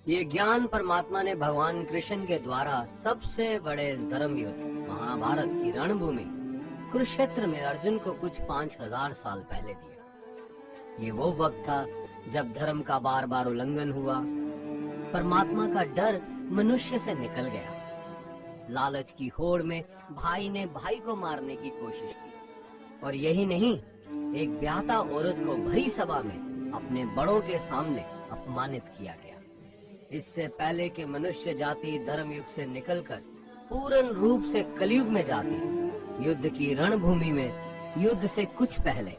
ये ज्ञान परमात्मा ने भगवान कृष्ण के द्वारा सबसे बड़े धर्म युद्ध महाभारत की रणभूमि कुरुक्षेत्र में अर्जुन को कुछ 5000 साल पहले दिया। ये वो वक्त था जब धर्म का बार बार उल्लंघन हुआ, परमात्मा का डर मनुष्य से निकल गया। लालच की होड़ में भाई ने भाई को मारने की कोशिश की, और यही नहीं, एक ब्याहता औरत को भरी सभा में अपने बड़ों के सामने अपमानित किया गया। इससे पहले कि मनुष्य जाति धर्म युग से निकलकर पूर्ण रूप से कलयुग में जाती, युद्ध की रणभूमि में युद्ध से कुछ पहले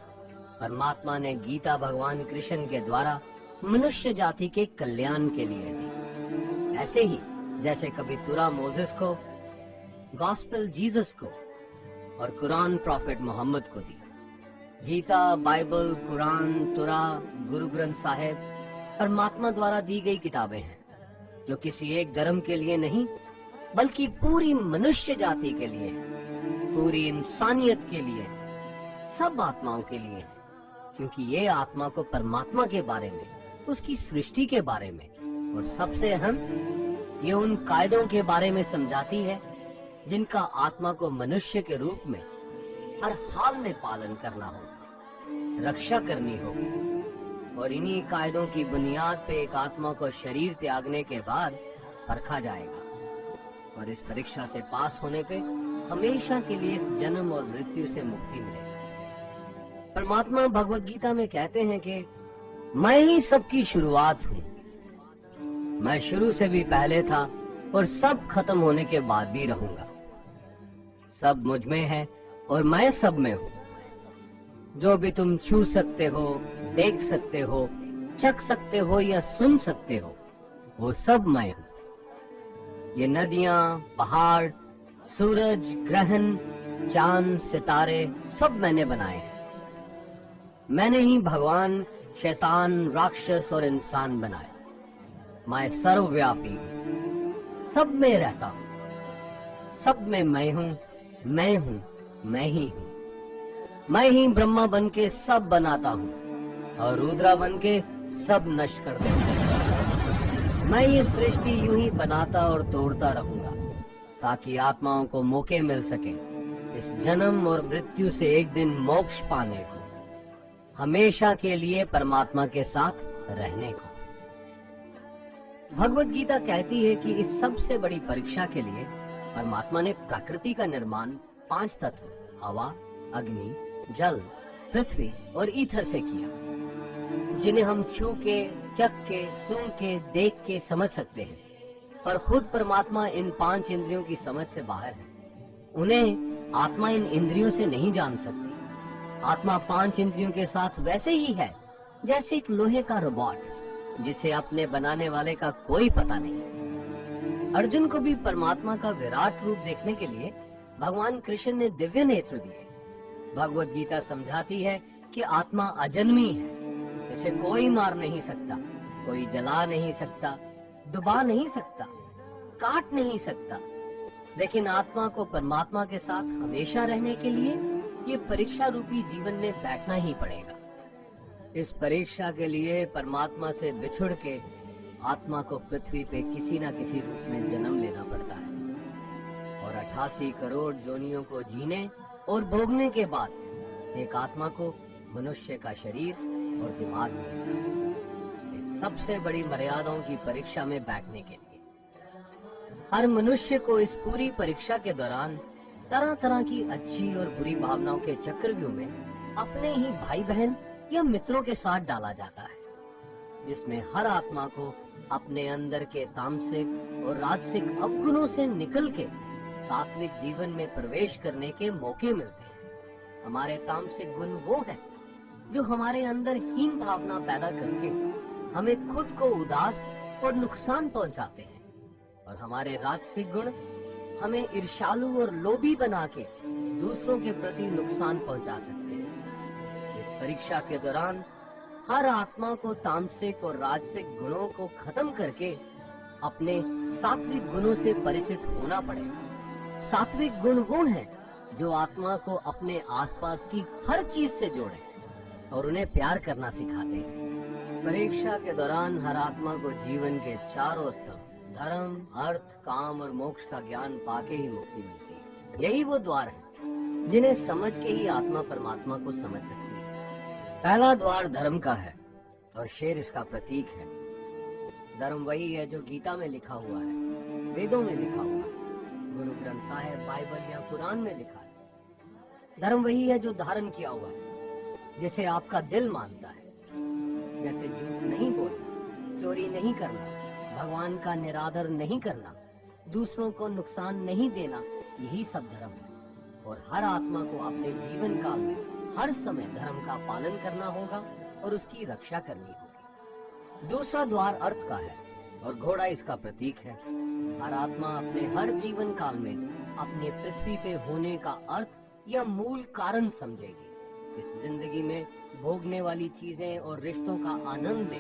परमात्मा ने गीता भगवान कृष्ण के द्वारा मनुष्य जाति के कल्याण के लिए दी। ऐसे ही जैसे कभी तुरा मोसेस को, गॉस्पेल जीसस को और कुरान प्रॉफिट मोहम्मद को दी। गीता, बाइबल, कुरान, तुरा, गुरु ग्रंथ साहिब परमात्मा द्वारा दी गई किताबें हैं, जो किसी एक धर्म के लिए नहीं बल्कि पूरी मनुष्य जाति के लिए, पूरी इंसानियत के लिए, सब आत्माओं के लिए, क्योंकि ये आत्मा को परमात्मा के बारे में, उसकी सृष्टि के बारे में और सबसे अहम ये उन कायदों के बारे में समझाती है जिनका आत्मा को मनुष्य के रूप में हर हाल में पालन करना होगा, रक्षा करनी होगी। और इन्हीं कायदों की बुनियाद पे एक आत्मा को शरीर त्यागने के बाद परखा जाएगा, और इस परीक्षा से पास होने पे हमेशा के लिए इस जन्म और मृत्यु से मुक्ति मिलेगी। परमात्मा भगवत गीता में कहते हैं कि मैं ही सबकी शुरुआत हूँ, मैं शुरू से भी पहले था और सब खत्म होने के बाद भी रहूंगा। सब मुझ में है और मैं सब में हूँ। जो भी तुम छू सकते हो, देख सकते हो, चख सकते हो या सुन सकते हो, वो सब मैं हूँ। ये नदियाँ, पहाड़, सूरज, ग्रहण, चांद, सितारे सब मैंने बनाए हैं। मैंने ही भगवान, शैतान, राक्षस और इंसान बनाए। मैं सर्वव्यापी हूँ, सब में रहता हूँ, सब में मैं हूँ, मैं ही हूँ। मैं ही ब्रह्मा बन के सब बनाता हूँ और रुद्रा बन के सब नष्ट कर देता हूँ। मैं ये सृष्टि यूं ही बनाता और तोड़ता रहूंगा ताकि आत्माओं को मौके मिल सके इस जन्म और मृत्यु से एक दिन मोक्ष पाने को, हमेशा के लिए परमात्मा के साथ रहने को। भगवत गीता कहती है कि इस सबसे बड़ी परीक्षा के लिए परमात्मा ने प्रकृति का निर्माण 5 तत्व, हवा, अग्नि, जल, पृथ्वी और ईथर से किया, जिन्हें हम छू के, चख के, सूंघ के, देख के समझ सकते हैं। पर खुद परमात्मा इन 5 इंद्रियों की समझ से बाहर है। उन्हें आत्मा इन इंद्रियों से नहीं जान सकती। आत्मा 5 इंद्रियों के साथ वैसे ही है जैसे एक लोहे का रोबोट जिसे अपने बनाने वाले का कोई पता नहीं। अर्जुन को भी परमात्मा का विराट रूप देखने के लिए भगवान कृष्ण ने दिव्य नेत्र दिए। भगवत गीता समझाती है कि आत्मा अजन्मी है, इसे कोई मार नहीं सकता, कोई जला नहीं सकता, डुबा नहीं सकता, काट नहीं सकता। लेकिन आत्मा को परमात्मा के साथ हमेशा रहने के लिए ये परीक्षा रूपी जीवन में बैठना ही पड़ेगा। इस परीक्षा के लिए परमात्मा से बिछुड़ के आत्मा को पृथ्वी पे किसी न किसी रूप में जन्म लेना पड़ता है, और 88 करोड़ योनियों को जीने और भोगने के बाद एक आत्मा को मनुष्य का शरीर और दिमाग मिलता है। इस सबसे बड़ी मर्यादाओं की परीक्षा में बैठने के लिए हर मनुष्य को इस पूरी परीक्षा के दौरान तरह तरह की अच्छी और बुरी भावनाओं के चक्रव्यूह में अपने ही भाई बहन या मित्रों के साथ डाला जाता है, जिसमें हर आत्मा को अपने अंदर के तामसिक और राजसिक अवगुणों से निकल के सात्विक जीवन में प्रवेश करने के मौके मिलते हैं। हमारे तामसिक गुण वो है जो हमारे अंदर हीन भावना पैदा करके हमें खुद को उदास और नुकसान पहुंचाते हैं, और हमारे राजसिक गुण हमें ईर्ष्यालु और लोभी बना के दूसरों के प्रति नुकसान पहुंचा सकते हैं। इस परीक्षा के दौरान हर आत्मा को तामसिक और राजसिक गुणों को खत्म करके अपने सात्विक गुणों से परिचित होना पड़ेगा। सात्विक गुण वो हैं जो आत्मा को अपने आसपास की हर चीज से जोड़े और उन्हें प्यार करना सिखाते हैं। परीक्षा के दौरान हर आत्मा को जीवन के चारों स्तंभ धर्म, अर्थ, काम और मोक्ष का ज्ञान पाके ही मुक्ति मिलती है। यही वो द्वार है जिन्हें समझ के ही आत्मा परमात्मा को समझ सकती है। पहला द्वार धर्म का है और शेर इसका प्रतीक है। धर्म वही है जो गीता में लिखा हुआ है, वेदों में लिखा हुआ है, गुरु ग्रंथ साहिब, बाइबल या कुरान में लिखा है। धर्म वही है जो धारण किया हुआ है, जिसे आपका दिल मानता है। जैसे झूठ नहीं बोलना, चोरी नहीं करना, भगवान का निरादर नहीं करना, दूसरों को नुकसान नहीं देना, यही सब धर्म है। और हर आत्मा को अपने जीवन काल में हर समय धर्म का पालन करना होगा और उसकी रक्षा करनी होगी। दूसरा द्वार अर्थ का है और घोड़ा इसका प्रतीक है। हर आत्मा अपने हर जीवन काल में अपने पृथ्वी पे होने का अर्थ या मूल कारण समझेगी। इस जिंदगी में भोगने वाली चीजें और रिश्तों का आनंद ले।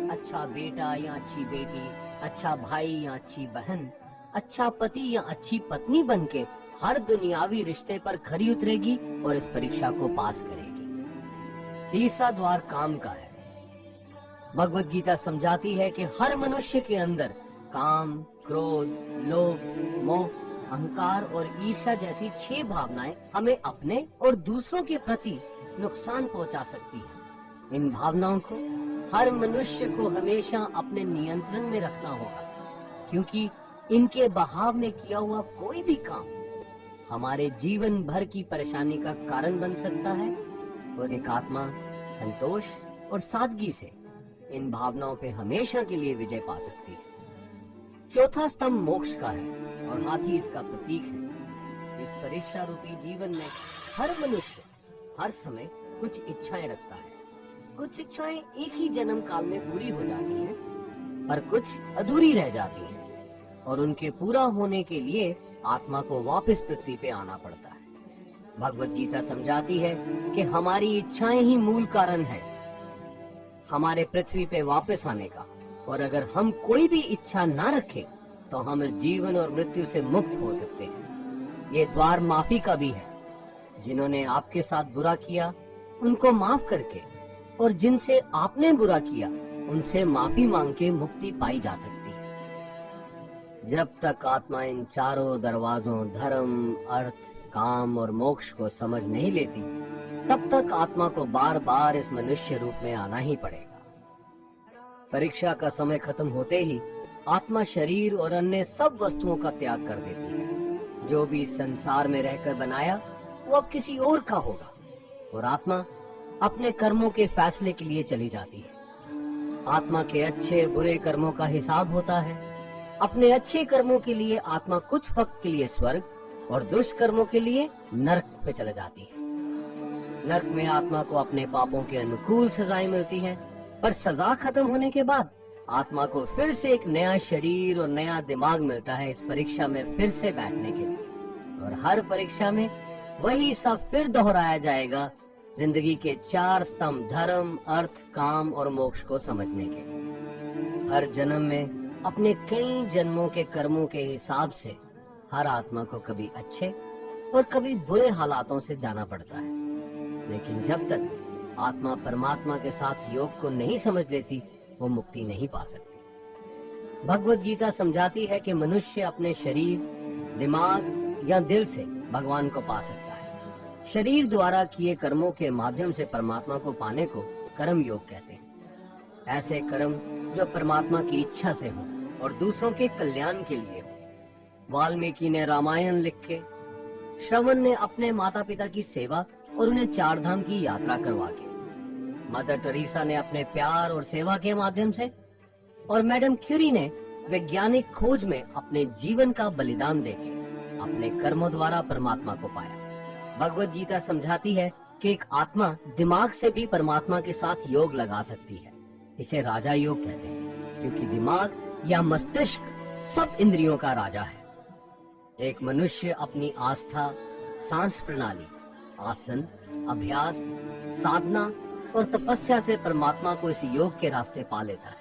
अच्छा बेटा या अच्छी बेटी, अच्छा भाई या अच्छी बहन, अच्छा पति या अच्छी पत्नी बनके हर दुनियावी रिश्ते पर खरी उतरेगी और इस परीक्षा को पास करेगी। तीसरा द्वार काम का है। भगवत गीता समझाती है कि हर मनुष्य के अंदर काम, क्रोध, लोभ, मोह, अहंकार और ईर्ष्या जैसी 6 भावनाएं हमें अपने और दूसरों के प्रति नुकसान पहुंचा सकती है। इन भावनाओं को हर मनुष्य को हमेशा अपने नियंत्रण में रखना होगा, क्योंकि इनके बहाव में किया हुआ कोई भी काम हमारे जीवन भर की परेशानी का कारण बन सकता है। और एक आत्मा संतोष और सादगी से इन भावनाओं पे हमेशा के लिए विजय पा सकती है। चौथा स्तंभ मोक्ष का है और हाथी इसका प्रतीक है। इस परीक्षा रूपी जीवन में हर मनुष्य हर समय कुछ इच्छाएं रखता है। कुछ इच्छाएं एक ही जन्म काल में पूरी हो जाती हैं, पर कुछ अधूरी रह जाती हैं और उनके पूरा होने के लिए आत्मा को वापस पृथ्वी पे आना पड़ता है। भगवत गीता समझाती है कि हमारी इच्छाएं ही मूल कारण है हमारे पृथ्वी पे वापस आने का, और अगर हम कोई भी इच्छा ना रखें तो हम इस जीवन और मृत्यु से मुक्त हो सकते हैं। ये द्वार माफी का भी है। जिन्होंने आपके साथ बुरा किया उनको माफ करके और जिनसे आपने बुरा किया उनसे माफी मांग के मुक्ति पाई जा सकती है। जब तक आत्मा इन चारों दरवाजों धर्म, अर्थ, काम और मोक्ष को समझ नहीं लेती, तब तक आत्मा को बार बार इस मनुष्य रूप में आना ही पड़ेगा। परीक्षा का समय खत्म होते ही आत्मा शरीर और अन्य सब वस्तुओं का त्याग कर देती है। जो भी संसार में रहकर बनाया वो अब किसी और का होगा और आत्मा अपने कर्मों के फैसले के लिए चली जाती है। आत्मा के अच्छे बुरे कर्मों का हिसाब होता है। अपने अच्छे कर्मों के लिए आत्मा कुछ वक्त के लिए स्वर्ग और दुष्कर्मों के लिए नरक पे चले जाती है। नरक में आत्मा को अपने पापों के अनुकूल सजाएं मिलती हैं, पर सजा खत्म होने के बाद आत्मा को फिर से एक नया शरीर और नया दिमाग मिलता है इस परीक्षा में फिर से बैठने के लिए। और हर परीक्षा में वही सब फिर दोहराया जाएगा, जिंदगी के 4 स्तंभ धर्म, अर्थ, काम और मोक्ष को समझने के। हर जन्म में अपने कई जन्मों के कर्मों के हिसाब से हर आत्मा को कभी अच्छे और कभी बुरे हालातों से जाना पड़ता है। लेकिन जब तक आत्मा परमात्मा के साथ योग को नहीं समझ लेती, वो मुक्ति नहीं पा सकती। भगवत गीता समझाती है कि मनुष्य अपने शरीर, दिमाग या दिल से भगवान को पा सकता है। शरीर द्वारा किए कर्मों के माध्यम से परमात्मा को पाने को कर्म योग कहते हैं। ऐसे कर्म जो परमात्मा की इच्छा से हो और दूसरों के कल्याण के लिए हो। वाल्मीकि ने रामायण लिख के, श्रवण ने अपने माता पिता की सेवा और उन्हें 4 धाम की यात्रा करवा के, मदर टेरेसा ने अपने प्यार और सेवा के माध्यम से, और मैडम क्यूरी ने वैज्ञानिक खोज में अपने जीवन का बलिदान देके अपने कर्मों द्वारा परमात्मा को पाया। भगवत गीता समझाती है कि एक आत्मा दिमाग से भी परमात्मा के साथ योग लगा सकती है। इसे राजा योग कहते हैं, क्योंकि दिमाग या मस्तिष्क सब इंद्रियों का राजा है। एक मनुष्य अपनी आस्था, सांस प्रणाली, आसन, अभ्यास, साधना और तपस्या से परमात्मा को इस योग के रास्ते पा लेता है।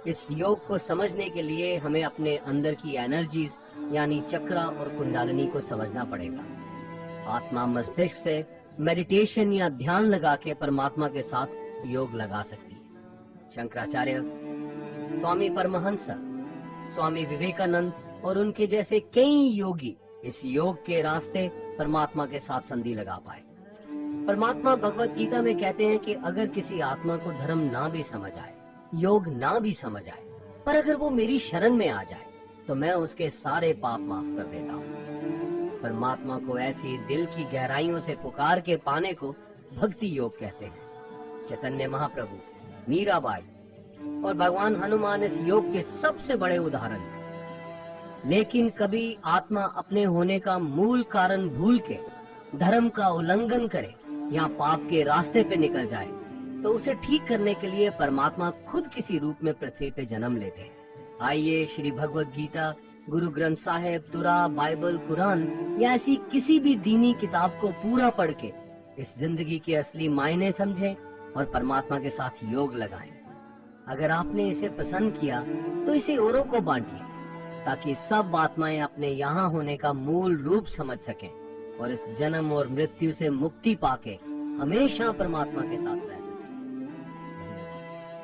इस योग को समझने के लिए हमें अपने अंदर की एनर्जीज यानी चक्रा और कुंडलिनी को समझना पड़ेगा। आत्मा मस्तिष्क से मेडिटेशन या ध्यान लगा के परमात्मा के साथ योग लगा सकती है। शंकराचार्य, स्वामी परमहंस, स्वामी विवेकानंद और उनके जैसे कई योगी इस योग के रास्ते परमात्मा के साथ संधि लगा पाए। परमात्मा भगवत गीता में कहते हैं कि अगर किसी आत्मा को धर्म ना भी समझ आए, योग ना भी समझ आए, पर अगर वो मेरी शरण में आ जाए तो मैं उसके सारे पाप माफ कर देता हूँ। परमात्मा को ऐसी दिल की गहराइयों से पुकार के पाने को भक्ति योग कहते हैं। चैतन्य महाप्रभु, मीराबाई और भगवान हनुमान इस योग के सबसे बड़े उदाहरण हैं। लेकिन कभी आत्मा अपने होने का मूल कारण भूल के धर्म का उल्लंघन करे या पाप के रास्ते पे निकल जाए तो उसे ठीक करने के लिए परमात्मा खुद किसी रूप में पृथ्वी पे जन्म लेते हैं। आइए श्री भगवत गीता, गुरु ग्रंथ साहिब, तुरा, बाइबल, कुरान या ऐसी किसी भी दीनी किताब को पूरा पढ़ के इस जिंदगी के असली मायने समझें और परमात्मा के साथ योग लगाएं। अगर आपने इसे पसंद किया तो इसे औरों को बांटिए ताकि सब आत्माएं अपने यहाँ होने का मूल रूप समझ सकें और इस जन्म और मृत्यु से मुक्ति पाके हमेशा परमात्मा के साथ रहें।